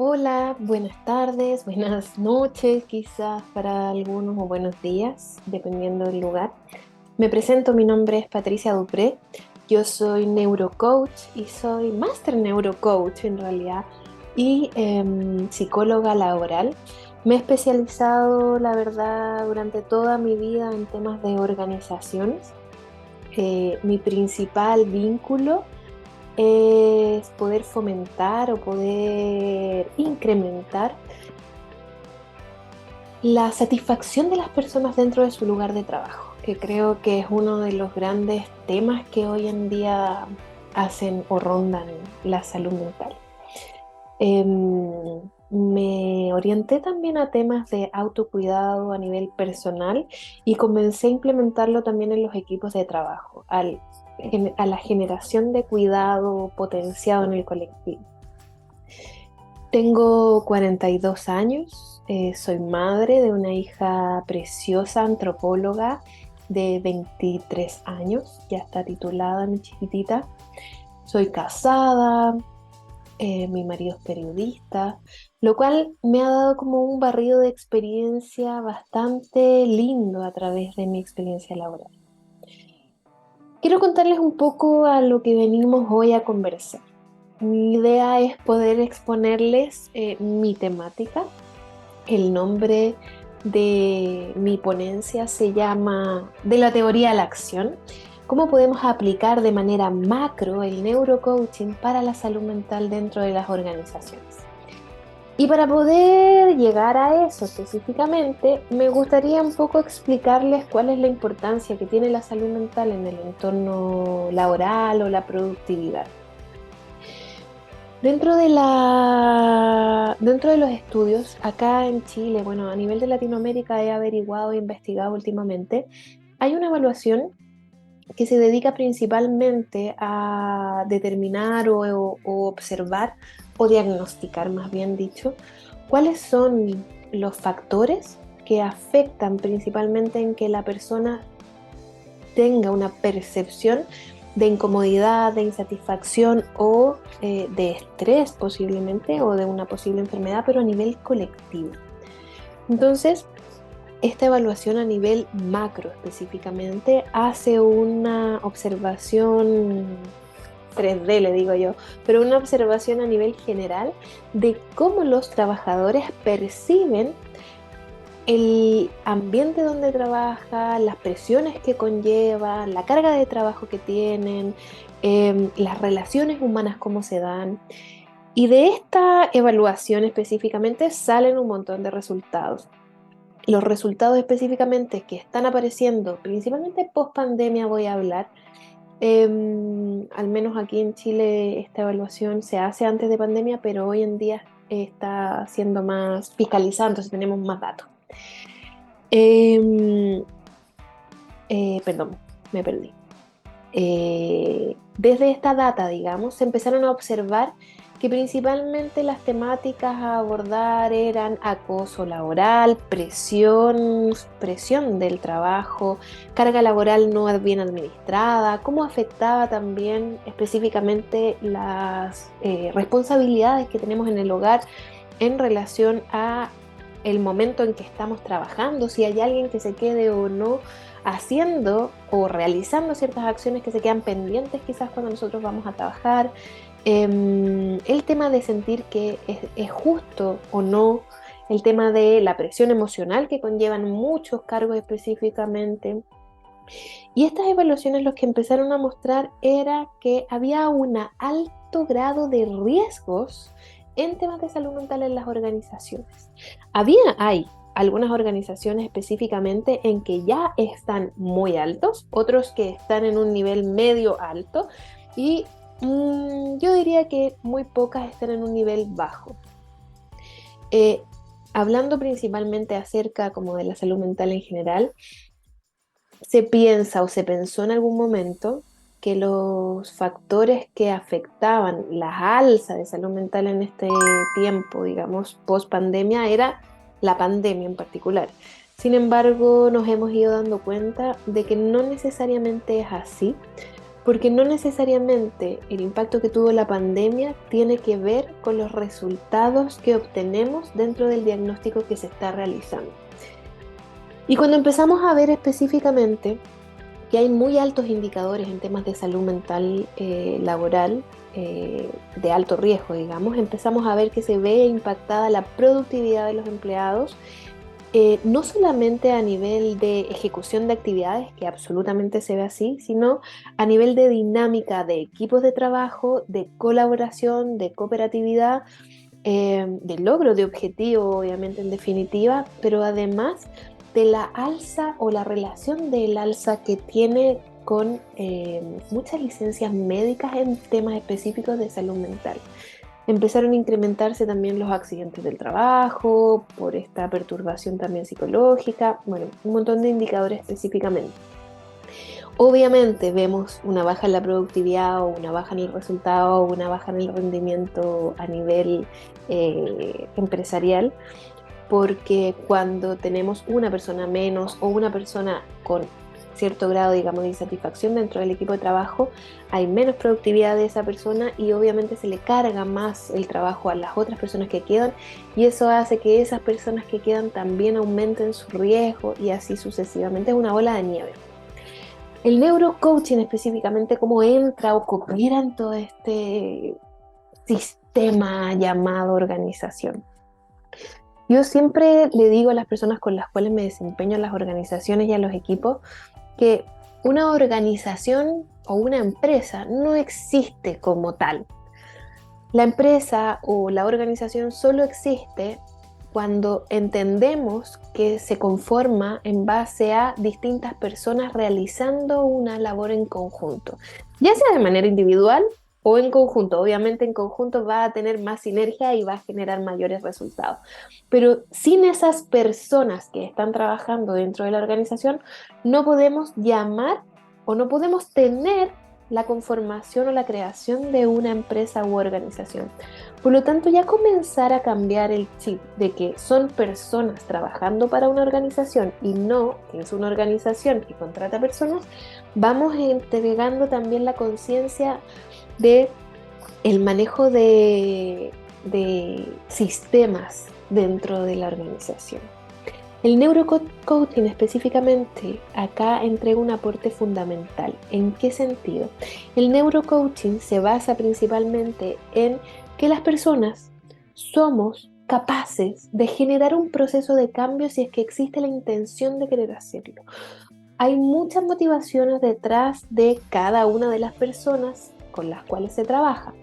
Hola, buenas tardes, buenas noches, quizás para algunos o buenos días, dependiendo del lugar. Me presento, mi nombre es Patricia Dupré, yo soy neurocoach y soy máster neurocoach en realidad y psicóloga laboral. Me he especializado, la verdad, durante toda mi vida en temas de organizaciones. Mi principal vínculo es poder fomentar o poder incrementar la satisfacción de las personas dentro de su lugar de trabajo, que creo que es uno de los grandes temas que hoy en día hacen o rondan la salud mental. Me orienté también a temas de autocuidado a nivel personal y comencé a implementarlo también en los equipos de trabajo, a la generación de cuidado potenciado en el colectivo. Tengo 42 años, soy madre de una hija preciosa, antropóloga de 23 años, ya está titulada mi chiquitita. Soy casada, mi marido es periodista, lo cual me ha dado como un barrido de experiencia bastante lindo a través de mi experiencia laboral. Quiero contarles un poco a lo que venimos hoy a conversar. Mi idea es poder exponerles mi temática. El nombre de mi ponencia se llama De la teoría a la acción. ¿Cómo podemos aplicar de manera macro el neurocoaching para la salud mental dentro de las organizaciones? Y para poder llegar a eso específicamente, me gustaría un poco explicarles cuál es la importancia que tiene la salud mental en el entorno laboral o la productividad. Dentro de los estudios, acá en Chile, bueno, a nivel de Latinoamérica he averiguado e investigado últimamente, hay una evaluación que se dedica principalmente a determinar o observar o diagnosticar, más bien dicho, cuáles son los factores que afectan principalmente en que la persona tenga una percepción de incomodidad, de insatisfacción o de estrés posiblemente o de una posible enfermedad, pero a nivel colectivo. Entonces, esta evaluación a nivel macro específicamente hace una observación 3D, le digo yo, pero una observación a nivel general de cómo los trabajadores perciben el ambiente donde trabaja, las presiones que conlleva, la carga de trabajo que tienen, las relaciones humanas, cómo se dan. Y de esta evaluación específicamente salen un montón de resultados. Los resultados específicamente que están apareciendo, principalmente post pandemia voy a hablar, al menos aquí en Chile esta evaluación se hace antes de pandemia, pero hoy en día está siendo más fiscalizada, entonces tenemos más datos. Em, Perdón, me perdí. Desde esta data, digamos, se empezaron a observar que principalmente las temáticas a abordar eran acoso laboral, presión del trabajo, carga laboral no bien administrada, cómo afectaba también específicamente las responsabilidades que tenemos en el hogar en relación a el momento en que estamos trabajando, si hay alguien que se quede o no haciendo o realizando ciertas acciones que se quedan pendientes quizás cuando nosotros vamos a trabajar. El tema de sentir que es justo o no, el tema de la presión emocional que conllevan muchos cargos específicamente. Y estas evaluaciones lo que empezaron a mostrar era que había un alto grado de riesgos en temas de salud mental en las organizaciones. Hay algunas organizaciones específicamente en que ya están muy altos, otros que están en un nivel medio alto y yo diría que muy pocas están en un nivel bajo. Eh, Hablando principalmente acerca como de la salud mental en general, se piensa o se pensó en algún momento que los factores que afectaban la alza de salud mental en este tiempo, digamos, post pandemia, era la pandemia en particular. Sin embargo, nos hemos ido dando cuenta de que no necesariamente es así, porque no necesariamente el impacto que tuvo la pandemia tiene que ver con los resultados que obtenemos dentro del diagnóstico que se está realizando. Y cuando empezamos a ver específicamente que hay muy altos indicadores en temas de salud mental laboral, de alto riesgo, digamos, empezamos a ver que se ve impactada la productividad de los empleados, no solamente a nivel de ejecución de actividades, que absolutamente se ve así, sino a nivel de dinámica de equipos de trabajo, de colaboración, de cooperatividad, de logro de objetivo, obviamente en definitiva, pero además de la alza o la relación del alza que tiene con muchas licencias médicas en temas específicos de salud mental. Empezaron a incrementarse también los accidentes del trabajo, por esta perturbación también psicológica, bueno, un montón de indicadores específicamente. Obviamente vemos una baja en la productividad o una baja en el resultado o una baja en el rendimiento a nivel empresarial, porque cuando tenemos una persona menos o una persona con cierto grado, digamos, de insatisfacción dentro del equipo de trabajo, hay menos productividad de esa persona y obviamente se le carga más el trabajo a las otras personas que quedan, y eso hace que esas personas que quedan también aumenten su riesgo y así sucesivamente. Es una bola de nieve. El neurocoaching específicamente, cómo entra o coopera en todo este sistema llamado organización. Yo siempre le digo a las personas con las cuales me desempeño en las organizaciones y a los equipos que una organización o una empresa no existe como tal. La empresa o la organización solo existe cuando entendemos que se conforma en base a distintas personas realizando una labor en conjunto, ya sea de manera individual o en conjunto. Obviamente en conjunto va a tener más sinergia y va a generar mayores resultados. Pero sin esas personas que están trabajando dentro de la organización, no podemos llamar o no podemos tener la conformación o la creación de una empresa u organización. Por lo tanto, ya comenzar a cambiar el chip de que son personas trabajando para una organización y no que es una organización que contrata personas, vamos entregando también la conciencia de el manejo de sistemas dentro de la organización. El neurocoaching específicamente acá entrega un aporte fundamental. ¿En qué sentido? El neurocoaching se basa principalmente en que las personas somos capaces de generar un proceso de cambio si es que existe la intención de querer hacerlo. Hay muchas motivaciones detrás de cada una de las personas con las cuales se trabaja,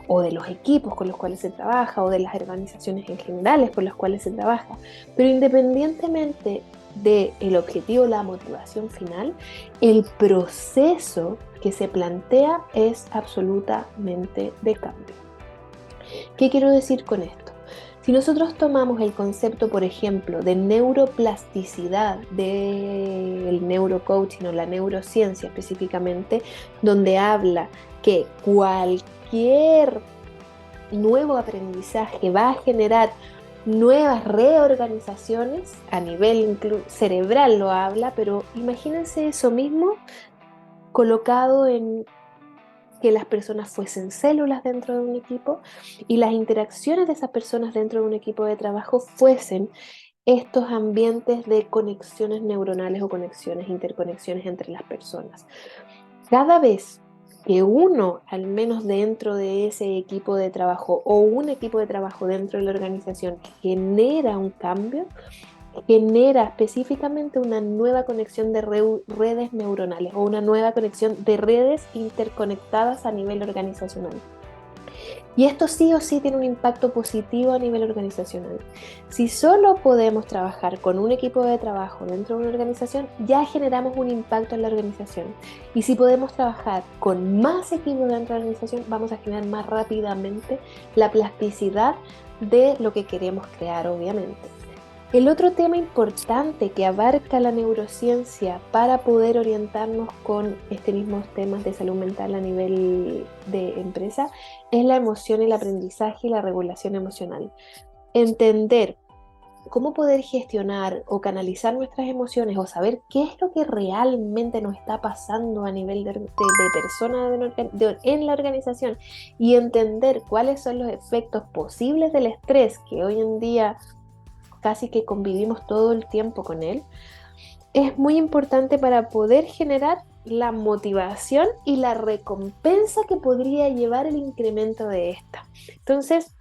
o de los equipos con los cuales se trabaja, o de las organizaciones en generales por las cuales se trabaja. Pero independientemente del objetivo, la motivación final, el proceso que se plantea es absolutamente de cambio. ¿Qué quiero decir con esto? Si nosotros tomamos el concepto, por ejemplo, de neuroplasticidad del neurocoaching o la neurociencia específicamente, donde habla que cualquier nuevo aprendizaje va a generar nuevas reorganizaciones a nivel cerebral, lo habla, pero imagínense eso mismo colocado en que las personas fuesen células dentro de un equipo y las interacciones de esas personas dentro de un equipo de trabajo fuesen estos ambientes de conexiones neuronales o conexiones, interconexiones entre las personas. Cada vez que uno, al menos dentro de ese equipo de trabajo o un equipo de trabajo dentro de la organización, genera un cambio, genera específicamente una nueva conexión de redes neuronales o una nueva conexión de redes interconectadas a nivel organizacional. Y esto sí o sí tiene un impacto positivo a nivel organizacional. Si solo podemos trabajar con un equipo de trabajo dentro de una organización, ya generamos un impacto en la organización. Y si podemos trabajar con más equipos dentro de la organización, vamos a generar más rápidamente la plasticidad de lo que queremos crear, obviamente. El otro tema importante que abarca la neurociencia para poder orientarnos con estos mismos temas de salud mental a nivel de empresa es la emoción, el aprendizaje y la regulación emocional. Entender cómo poder gestionar o canalizar nuestras emociones o saber qué es lo que realmente nos está pasando a nivel de persona en la organización y entender cuáles son los efectos posibles del estrés que hoy en día casi que convivimos todo el tiempo con él, es muy importante para poder generar la motivación y la recompensa que podría llevar el incremento de esta. Entonces,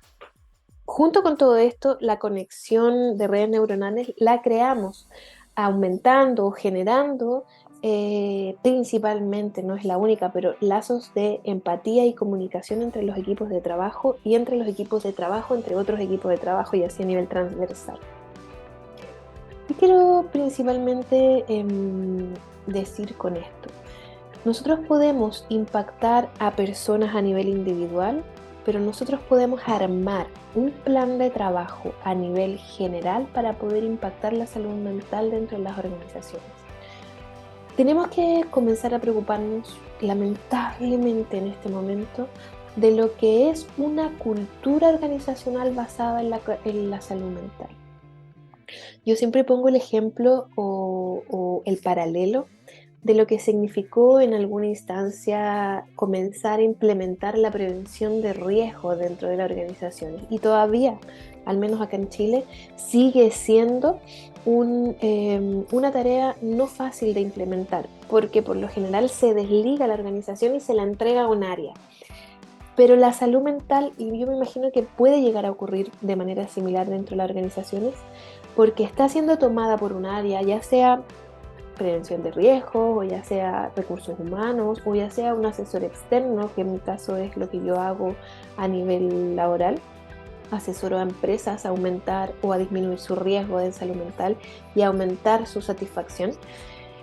junto con todo esto, la conexión de redes neuronales la creamos aumentando, generando principalmente, no es la única, pero lazos de empatía y comunicación entre los equipos de trabajo y entre los equipos de trabajo, entre otros equipos de trabajo y así a nivel transversal. Y quiero principalmente decir con esto, nosotros podemos impactar a personas a nivel individual, pero nosotros podemos armar un plan de trabajo a nivel general para poder impactar la salud mental dentro de las organizaciones. Tenemos que comenzar a preocuparnos, lamentablemente en este momento, de lo que es una cultura organizacional basada en la salud mental. Yo siempre pongo el ejemplo o el paralelo de lo que significó en alguna instancia comenzar a implementar la prevención de riesgo dentro de las organizaciones. Y todavía, al menos acá en Chile, sigue siendo una tarea no fácil de implementar, porque por lo general se desliga la organización y se la entrega a un área. Pero la salud mental, y yo me imagino que puede llegar a ocurrir de manera similar dentro de las organizaciones, porque está siendo tomada por un área, ya sea prevención de riesgos, o ya sea recursos humanos, o ya sea un asesor externo, que en mi caso es lo que yo hago a nivel laboral. Asesoro a empresas a aumentar o a disminuir su riesgo de salud mental y a aumentar su satisfacción.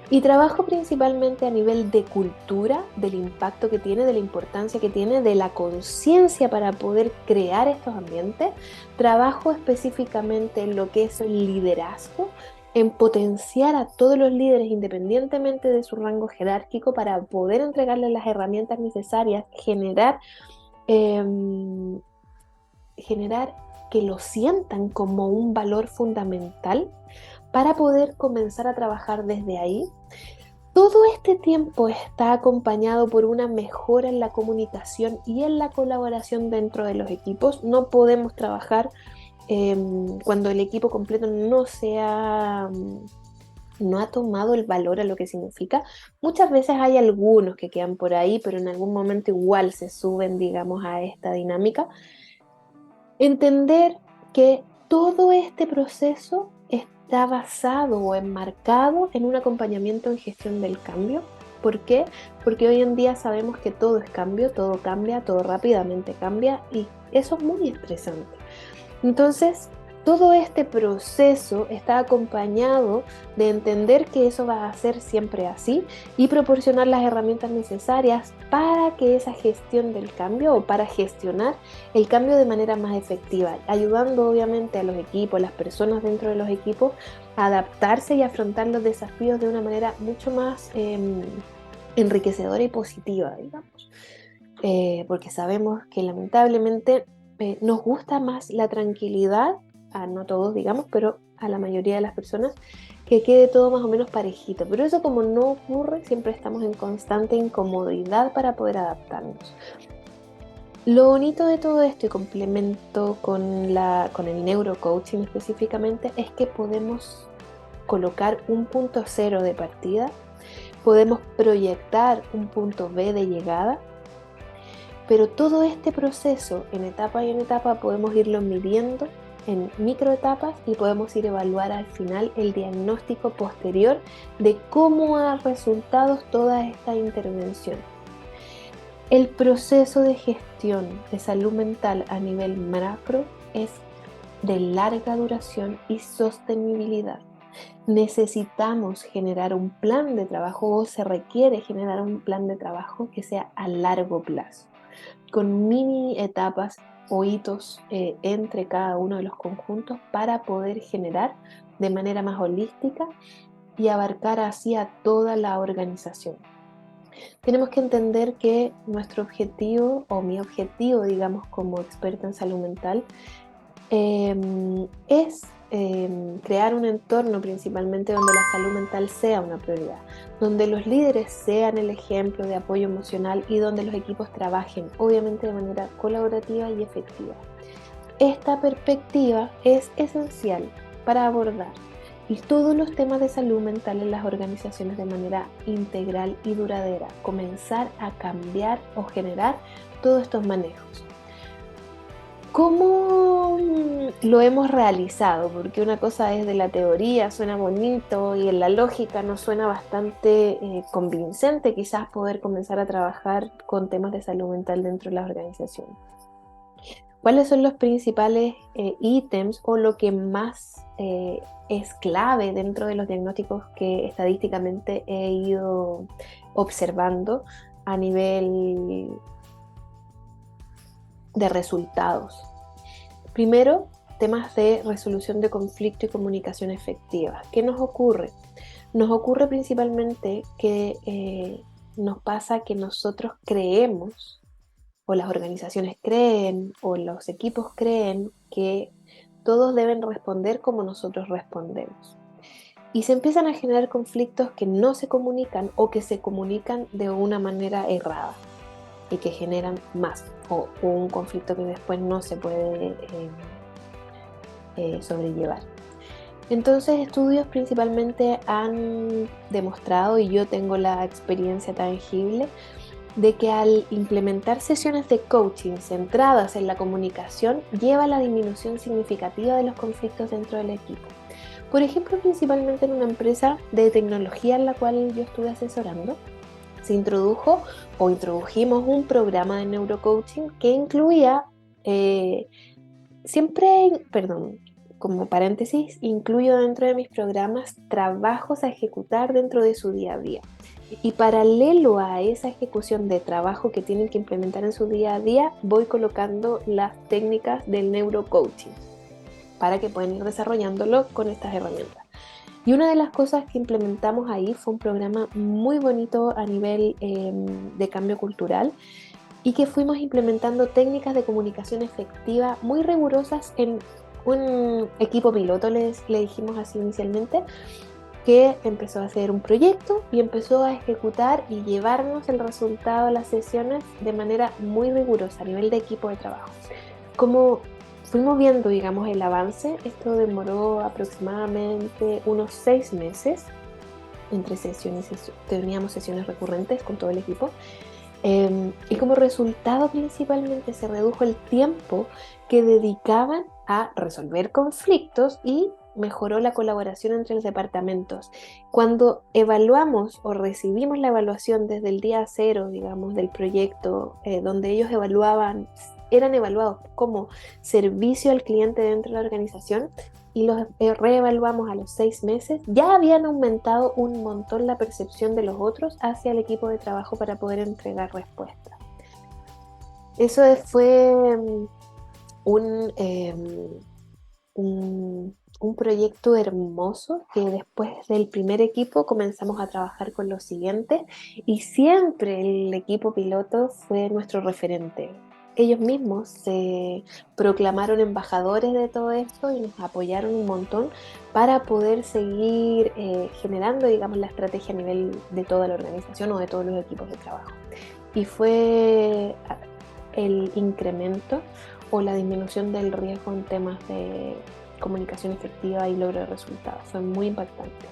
Y trabajo principalmente a nivel de cultura, del impacto que tiene, de la importancia que tiene, de la conciencia para poder crear estos ambientes. Trabajo específicamente en lo que es el liderazgo, en potenciar a todos los líderes independientemente de su rango jerárquico para poder entregarles las herramientas necesarias, eh, generar que lo sientan como un valor fundamental para poder comenzar a trabajar desde ahí. Todo este tiempo está acompañado por una mejora en la comunicación y en la colaboración dentro de los equipos. No podemos trabajar cuando el equipo completo no ha tomado el valor a lo que significa. Muchas veces hay algunos que quedan por ahí, pero en algún momento igual se suben, digamos, a esta dinámica. Entender que todo este proceso está basado o enmarcado en un acompañamiento en gestión del cambio. ¿Por qué? Porque hoy en día sabemos que todo es cambio, todo cambia, todo rápidamente cambia y eso es muy estresante. Entonces, todo este proceso está acompañado de entender que eso va a ser siempre así y proporcionar las herramientas necesarias para que esa gestión del cambio o para gestionar el cambio de manera más efectiva, ayudando obviamente a los equipos, a las personas dentro de los equipos a adaptarse y afrontar los desafíos de una manera mucho más enriquecedora y positiva, digamos. Porque sabemos que lamentablemente nos gusta más la tranquilidad, a no todos digamos, pero a la mayoría de las personas, que quede todo más o menos parejito. Pero eso como no ocurre, siempre estamos en constante incomodidad para poder adaptarnos. Lo bonito de todo esto y complemento con el neurocoaching específicamente es que podemos colocar un punto cero de partida, podemos proyectar un punto B de llegada, pero todo este proceso en etapa y en etapa podemos irlo midiendo en microetapas y podemos ir a evaluar al final el diagnóstico posterior de cómo ha resultado toda esta intervención. El proceso de gestión de salud mental a nivel macro es de larga duración y sostenibilidad. Necesitamos generar un plan de trabajo o se requiere generar un plan de trabajo que sea a largo plazo, con mini etapas o hitos entre cada uno de los conjuntos para poder generar de manera más holística y abarcar así a toda la organización. Tenemos que entender que nuestro objetivo, o mi objetivo, digamos, como experta en salud mental, es crear un entorno principalmente donde la salud mental sea una prioridad, donde los líderes sean el ejemplo de apoyo emocional y donde los equipos trabajen, obviamente de manera colaborativa y efectiva. Esta perspectiva es esencial para abordar todos los temas de salud mental en las organizaciones de manera integral y duradera, comenzar a cambiar o generar todos estos manejos. ¿Cómo lo hemos realizado? Porque una cosa es de la teoría, suena bonito, y en la lógica nos suena bastante convincente quizás poder comenzar a trabajar con temas de salud mental dentro de las organizaciones. ¿Cuáles son los principales ítems o lo que más es clave dentro de los diagnósticos que estadísticamente he ido observando a nivel de resultados? Primero, temas de resolución de conflicto y comunicación efectiva. ¿Qué nos ocurre? Nos ocurre principalmente que nos pasa que nosotros creemos, o las organizaciones creen, o los equipos creen que todos deben responder como nosotros respondemos. Y se empiezan a generar conflictos que no se comunican o que se comunican de una manera errada y que generan más o un conflicto que después no se puede sobrellevar. Entonces, estudios principalmente han demostrado, y yo tengo la experiencia tangible, de que al implementar sesiones de coaching centradas en la comunicación lleva a la disminución significativa de los conflictos dentro del equipo. Por ejemplo, principalmente en una empresa de tecnología en la cual yo estuve asesorando, se introdujimos un programa de neurocoaching que incluía, como paréntesis, incluyo dentro de mis programas trabajos a ejecutar dentro de su día a día. Y paralelo a esa ejecución de trabajo que tienen que implementar en su día a día, voy colocando las técnicas del neurocoaching para que puedan ir desarrollándolo con estas herramientas. Y una de las cosas que implementamos ahí fue un programa muy bonito a nivel de cambio cultural, y que fuimos implementando técnicas de comunicación efectiva muy rigurosas en un equipo piloto, le dijimos así inicialmente, que empezó a hacer un proyecto y empezó a ejecutar y llevarnos el resultado de las sesiones de manera muy rigurosa a nivel de equipo de trabajo. Como fuimos viendo, digamos, el avance, esto demoró aproximadamente unos 6 meses entre sesión y sesión. Teníamos sesiones recurrentes con todo el equipo. Y como resultado principalmente se redujo el tiempo que dedicaban a resolver conflictos y mejoró la colaboración entre los departamentos. Cuando evaluamos o recibimos la evaluación desde el día cero, digamos, del proyecto, donde ellos eran evaluados como servicio al cliente dentro de la organización, y los reevaluamos a los 6 meses, ya habían aumentado un montón la percepción de los otros hacia el equipo de trabajo para poder entregar respuestas. Eso fue un proyecto hermoso, que después del primer equipo comenzamos a trabajar con los siguientes, y siempre el equipo piloto fue nuestro referente. Ellos mismos se proclamaron embajadores de todo esto y nos apoyaron un montón para poder seguir generando, digamos, la estrategia a nivel de toda la organización o de todos los equipos de trabajo. Y fue el incremento o la disminución del riesgo en temas de comunicación efectiva y logro de resultados. Fue muy impactante.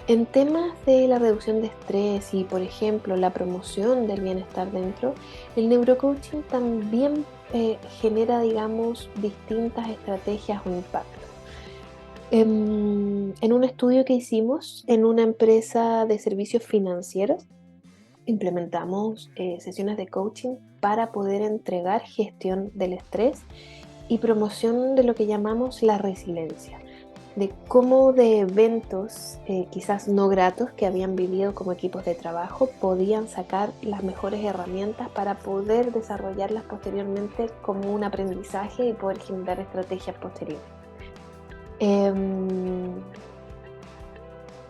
En temas de la reducción de estrés y, por ejemplo, la promoción del bienestar dentro, el neurocoaching también genera, digamos, distintas estrategias o impactos. En un estudio que hicimos en una empresa de servicios financieros, implementamos sesiones de coaching para poder entregar gestión del estrés y promoción de lo que llamamos la resiliencia, de cómo de eventos quizás no gratos que habían vivido como equipos de trabajo podían sacar las mejores herramientas para poder desarrollarlas posteriormente como un aprendizaje y poder generar estrategias posteriores.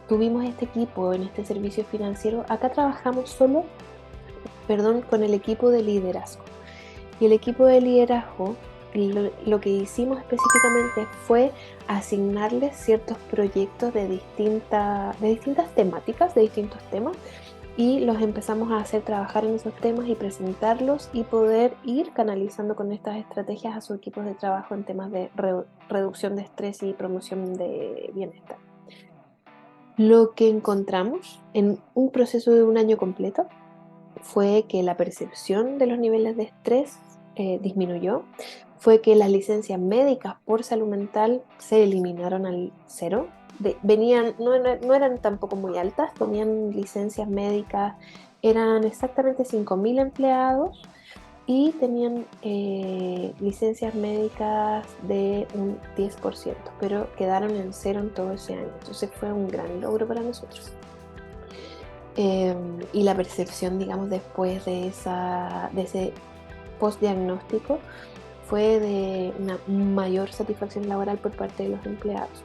Tuvimos este equipo en este servicio financiero. Acá trabajamos con el equipo de liderazgo. Y el equipo de liderazgo lo que hicimos específicamente fue asignarles ciertos proyectos de distintas temáticas, de distintos temas, y los empezamos a hacer trabajar en esos temas y presentarlos y poder ir canalizando con estas estrategias a sus equipos de trabajo en temas de reducción de estrés y promoción de bienestar. Lo que encontramos en un proceso de un año completo fue que la percepción de los niveles de estrés disminuyó, fue que las licencias médicas por salud mental se eliminaron al cero. No eran tampoco muy altas, tenían licencias médicas, eran exactamente 5.000 empleados y tenían licencias médicas de un 10%, pero quedaron en cero en todo ese año. Entonces fue un gran logro para nosotros. Y la percepción, digamos, después de ese post-diagnóstico fue de una mayor satisfacción laboral por parte de los empleados.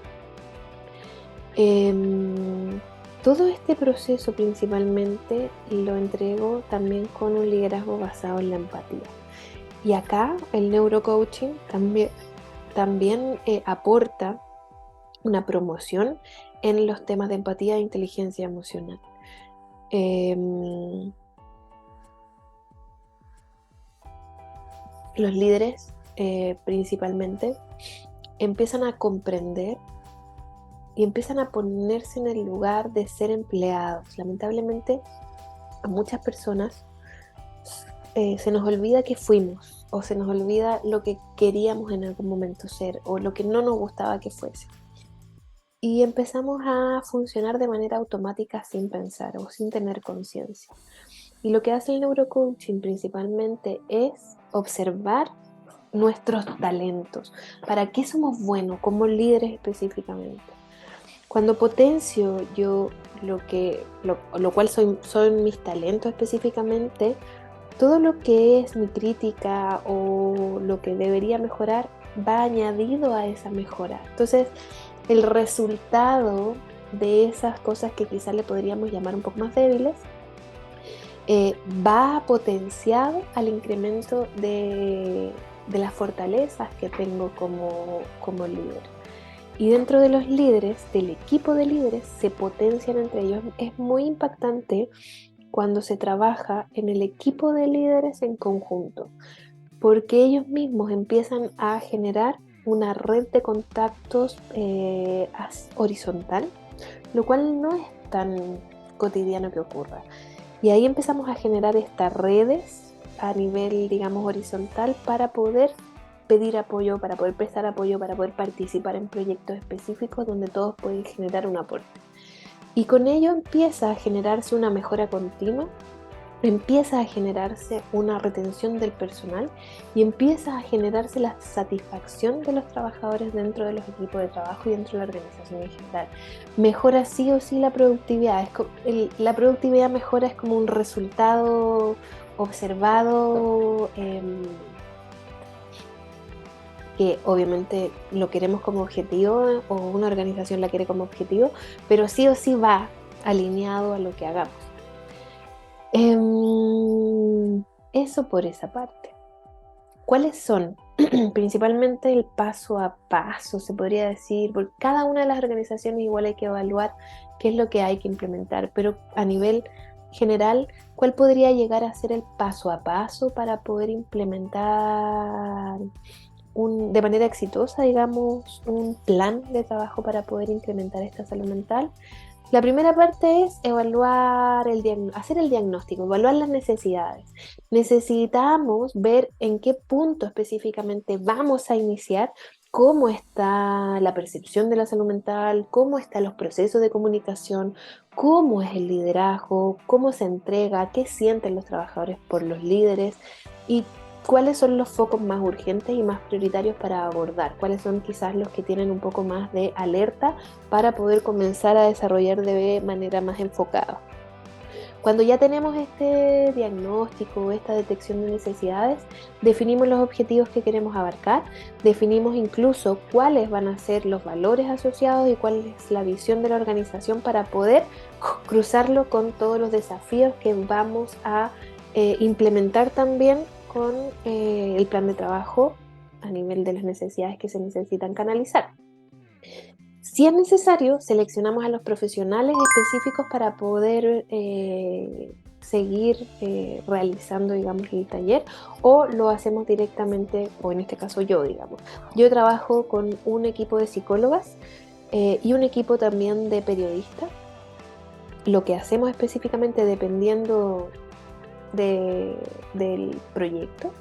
Todo este proceso principalmente lo entrego también con un liderazgo basado en la empatía. Y acá el neurocoaching también aporta una promoción en los temas de empatía e inteligencia emocional. Los líderes principalmente empiezan a comprender y empiezan a ponerse en el lugar de ser empleados. Lamentablemente a muchas personas se nos olvida que fuimos, o se nos olvida lo que queríamos en algún momento ser, o lo que no nos gustaba que fuese. Y empezamos a funcionar de manera automática sin pensar o sin tener conciencia. Y lo que hace el neurocoaching principalmente es observar nuestros talentos, para qué somos buenos como líderes específicamente. Cuando potencio yo lo cual son mis talentos específicamente, todo lo que es mi crítica o lo que debería mejorar va añadido a esa mejora. Entonces, el resultado de esas cosas que quizás le podríamos llamar un poco más débiles, va potenciado al incremento de las fortalezas que tengo como líder. Y dentro de los líderes, del equipo de líderes, se potencian entre ellos. Es muy impactante cuando se trabaja en el equipo de líderes en conjunto, porque ellos mismos empiezan a generar una red de contactos horizontal, lo cual no es tan cotidiano que ocurra. Y ahí empezamos a generar estas redes a nivel, digamos, horizontal para poder pedir apoyo, para poder prestar apoyo, para poder participar en proyectos específicos donde todos pueden generar un aporte. Y con ello empieza a generarse una mejora continua, empieza a generarse una retención del personal y empieza a generarse la satisfacción de los trabajadores dentro de los equipos de trabajo y dentro de la organización en general. Mejora sí o sí la productividad. La productividad mejora, es como un resultado observado, que obviamente lo queremos como objetivo, o una organización la quiere como objetivo, pero sí o sí va alineado a lo que hagamos. Eso por esa parte. ¿Cuáles son? Principalmente el paso a paso, se podría decir, por cada una de las organizaciones igual hay que evaluar qué es lo que hay que implementar, pero a nivel general, ¿cuál podría llegar a ser el paso a paso para poder implementar de manera exitosa, digamos, un plan de trabajo para poder incrementar esta salud mental? La primera parte es evaluar hacer el diagnóstico, evaluar las necesidades. Necesitamos ver en qué punto específicamente vamos a iniciar, cómo está la percepción de la salud mental, cómo están los procesos de comunicación, cómo es el liderazgo, cómo se entrega, qué sienten los trabajadores por los líderes y cuáles son los focos más urgentes y más prioritarios para abordar, cuáles son quizás los que tienen un poco más de alerta para poder comenzar a desarrollar de manera más enfocada. Cuando ya tenemos este diagnóstico, esta detección de necesidades, definimos los objetivos que queremos abarcar, definimos incluso cuáles van a ser los valores asociados y cuál es la visión de la organización para poder cruzarlo con todos los desafíos que vamos a implementar también con el plan de trabajo a nivel de las necesidades que se necesitan canalizar. Si es necesario, seleccionamos a los profesionales específicos para poder seguir realizando, digamos, el taller, o lo hacemos directamente, o en este caso yo, digamos. Yo trabajo con un equipo de psicólogas y un equipo también de periodistas. Lo que hacemos específicamente, dependiendo del proyecto,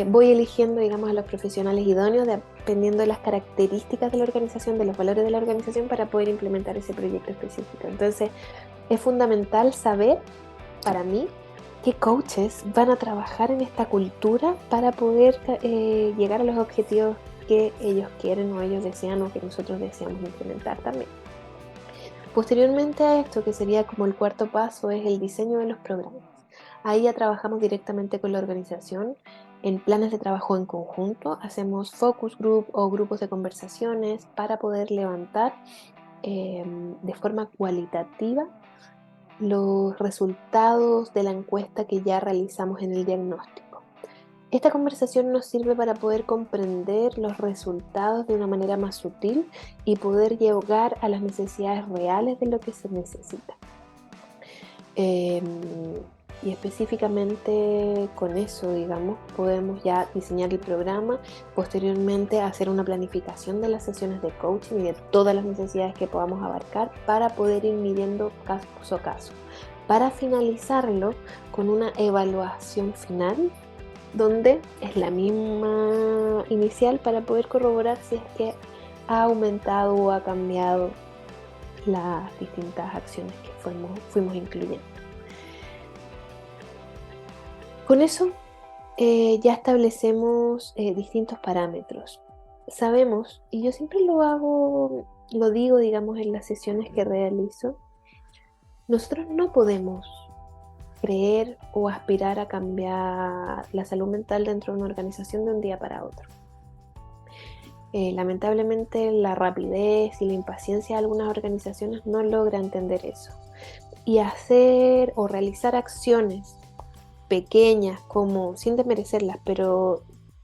voy eligiendo, digamos, a los profesionales idóneos dependiendo de las características de la organización, de los valores de la organización, para poder implementar ese proyecto específico. Entonces, es fundamental saber, para mí, qué coaches van a trabajar en esta cultura para poder llegar a los objetivos que ellos quieren o ellos desean o que nosotros deseamos implementar también. Posteriormente a esto, que sería como el cuarto paso, es el diseño de los programas. Ahí ya trabajamos directamente con la organización en planes de trabajo en conjunto, hacemos focus group o grupos de conversaciones para poder levantar de forma cualitativa los resultados de la encuesta que ya realizamos en el diagnóstico. Esta conversación nos sirve para poder comprender los resultados de una manera más sutil y poder llegar a las necesidades reales de lo que se necesita. Y específicamente con eso, digamos, podemos ya diseñar el programa, posteriormente hacer una planificación de las sesiones de coaching y de todas las necesidades que podamos abarcar para poder ir midiendo caso a caso, para finalizarlo con una evaluación final donde es la misma inicial para poder corroborar si es que ha aumentado o ha cambiado las distintas acciones que fuimos incluyendo. Con eso ya establecemos distintos parámetros. Sabemos, y yo siempre lo digo, digamos, en las sesiones que realizo, nosotros no podemos creer o aspirar a cambiar la salud mental dentro de una organización de un día para otro. Lamentablemente la rapidez y la impaciencia de algunas organizaciones no logra entender eso. Y hacer o realizar acciones pequeñas, como, sin desmerecerlas, pero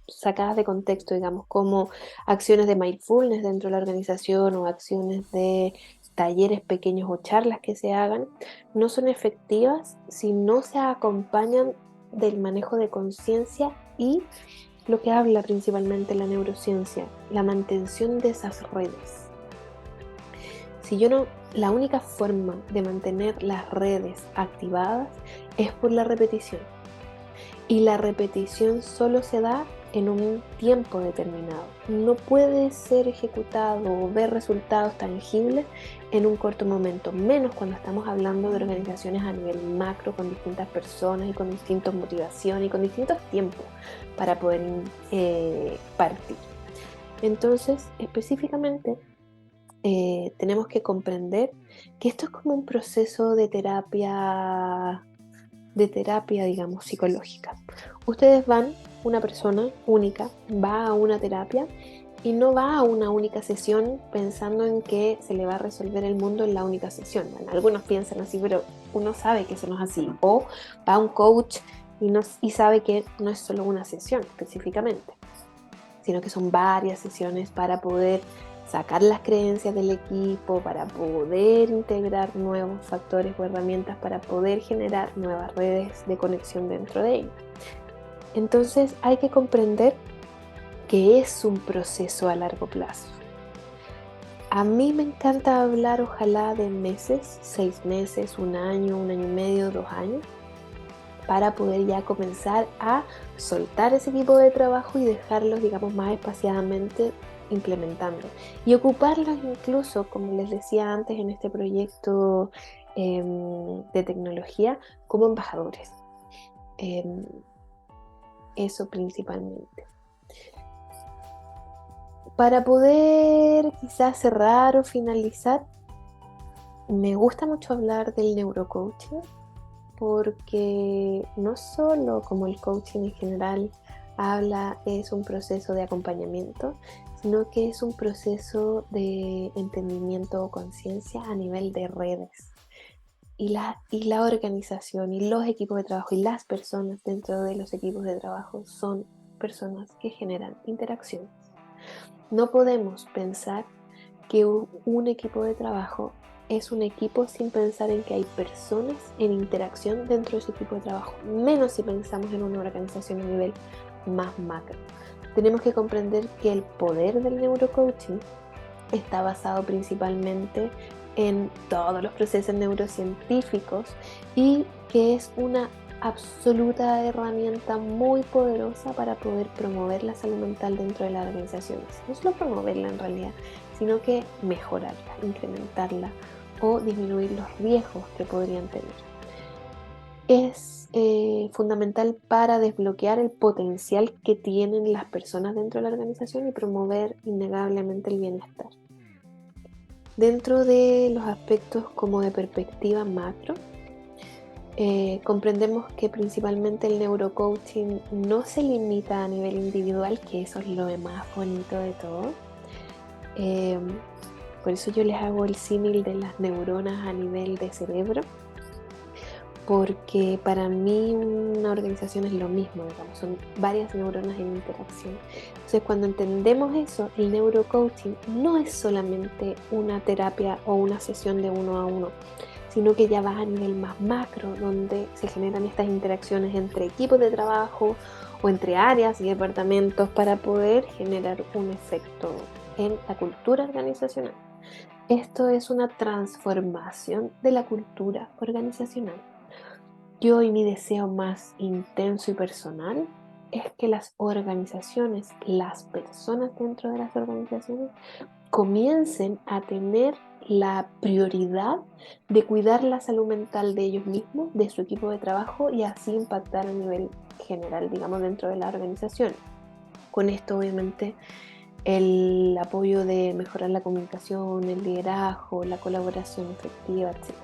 sacadas de contexto, digamos, como acciones de mindfulness dentro de la organización o acciones de talleres pequeños o charlas que se hagan, no son efectivas si no se acompañan del manejo de conciencia y lo que habla principalmente la neurociencia, la mantención de esas redes. Si yo no, la única forma de mantener las redes activadas es por la repetición. Y la repetición solo se da en un tiempo determinado. No puede ser ejecutado o ver resultados tangibles en un corto momento, menos cuando estamos hablando de organizaciones a nivel macro, con distintas personas y con distintas motivaciones y con distintos tiempos para poder partir. Entonces, específicamente, tenemos que comprender que esto es como un proceso de terapia, digamos, psicológica. Ustedes una persona única va a una terapia y no va a una única sesión pensando en que se le va a resolver el mundo en la única sesión. Bueno, algunos piensan así, pero uno sabe que eso no es así. O va a un coach y sabe que no es solo una sesión específicamente, sino que son varias sesiones para poder sacar las creencias del equipo, para poder integrar nuevos factores o herramientas, para poder generar nuevas redes de conexión dentro de ellos. Entonces hay que comprender que es un proceso a largo plazo. A mí me encanta hablar, ojalá, de meses, 6 meses, 1 año, 1 año y medio, 2 años, para poder ya comenzar a soltar ese tipo de trabajo y dejarlos, digamos, más espaciadamente implementando y ocuparlos incluso, como les decía antes, en este proyecto de tecnología como embajadores. Eso principalmente. Para poder quizás cerrar o finalizar, me gusta mucho hablar del neurocoaching, porque no solo, como el coaching en general es un proceso de acompañamiento, sino que es un proceso de entendimiento o conciencia a nivel de redes. Y la organización y los equipos de trabajo y las personas dentro de los equipos de trabajo son personas que generan interacciones. No podemos pensar que un equipo de trabajo es un equipo sin pensar en que hay personas en interacción dentro de ese equipo de trabajo, menos si pensamos en una organización a nivel más macro. Tenemos que comprender que el poder del neurocoaching está basado principalmente en todos los procesos neurocientíficos y que es una absoluta herramienta muy poderosa para poder promover la salud mental dentro de las organizaciones. No solo promoverla en realidad, sino que mejorarla, incrementarla o disminuir los riesgos que podrían tener. Es fundamental para desbloquear el potencial que tienen las personas dentro de la organización y promover innegablemente el bienestar. Dentro de los aspectos como de perspectiva macro, comprendemos que principalmente el neurocoaching no se limita a nivel individual, que eso es lo más bonito de todo. Por eso yo les hago el símil de las neuronas a nivel de cerebro, porque para mí una organización es lo mismo, digamos, son varias neuronas en interacción. Entonces, cuando entendemos eso, el neurocoaching no es solamente una terapia o una sesión de uno a uno, sino que ya va a nivel más macro, donde se generan estas interacciones entre equipos de trabajo o entre áreas y departamentos para poder generar un efecto en la cultura organizacional. Esto es una transformación de la cultura organizacional. Yo y mi deseo más intenso y personal es que las organizaciones, las personas dentro de las organizaciones, comiencen a tener la prioridad de cuidar la salud mental de ellos mismos, de su equipo de trabajo y así impactar a nivel general, digamos, dentro de la organización. Con esto, obviamente, el apoyo de mejorar la comunicación, el liderazgo, la colaboración efectiva, etc.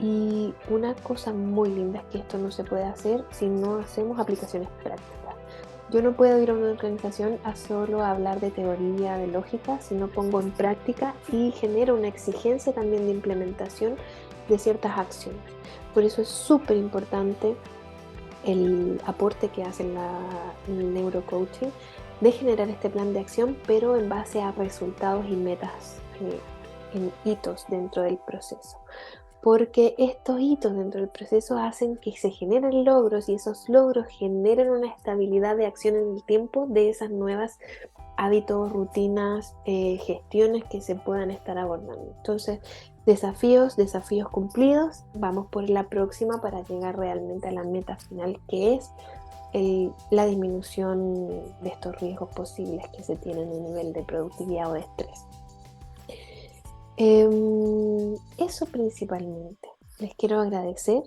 Y una cosa muy linda es que esto no se puede hacer si no hacemos aplicaciones prácticas. Yo no puedo ir a una organización a solo hablar de teoría, de lógica, si no pongo en práctica y genero una exigencia también de implementación de ciertas acciones. Por eso es súper importante el aporte que hace el neurocoaching de generar este plan de acción, pero en base a resultados y metas en hitos dentro del proceso. Porque estos hitos dentro del proceso hacen que se generen logros y esos logros generen una estabilidad de acción en el tiempo de esas nuevas hábitos, rutinas, gestiones que se puedan estar abordando. Entonces, desafíos cumplidos, vamos por la próxima para llegar realmente a la meta final, que es la disminución de estos riesgos posibles que se tienen a nivel de productividad o de estrés. Eso principalmente. Les quiero agradecer,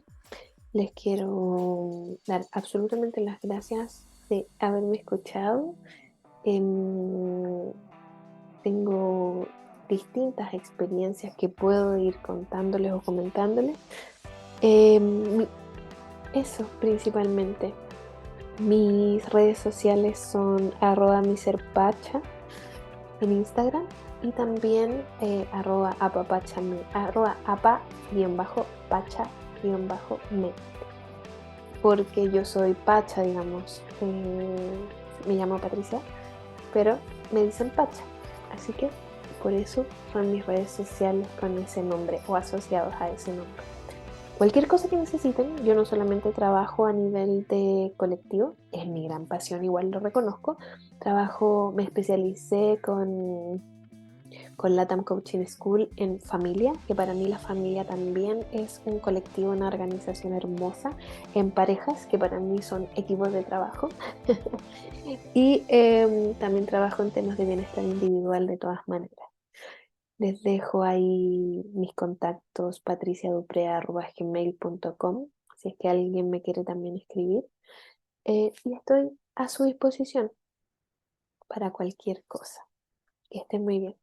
les quiero dar absolutamente las gracias de haberme escuchado. Tengo distintas experiencias que puedo ir contándoles o comentándoles. Eso principalmente. Mis redes sociales son @miserpacha en Instagram y también apa-pacha-me, porque yo soy Pacha, digamos. Me llamo Patricia, pero me dicen Pacha, así que por eso son mis redes sociales con ese nombre o asociados a ese nombre. Cualquier cosa que necesiten, yo no solamente trabajo a nivel de colectivo, es mi gran pasión, igual lo reconozco. Me especialicé con LATAM Coaching School en familia, que para mí la familia también es un colectivo, una organización hermosa, en parejas, que para mí son equipos de trabajo. Y también trabajo en temas de bienestar individual de todas maneras. Les dejo ahí mis contactos patriciadupre@gmail.com si es que alguien me quiere también escribir. Y estoy a su disposición para cualquier cosa. Que estén muy bien.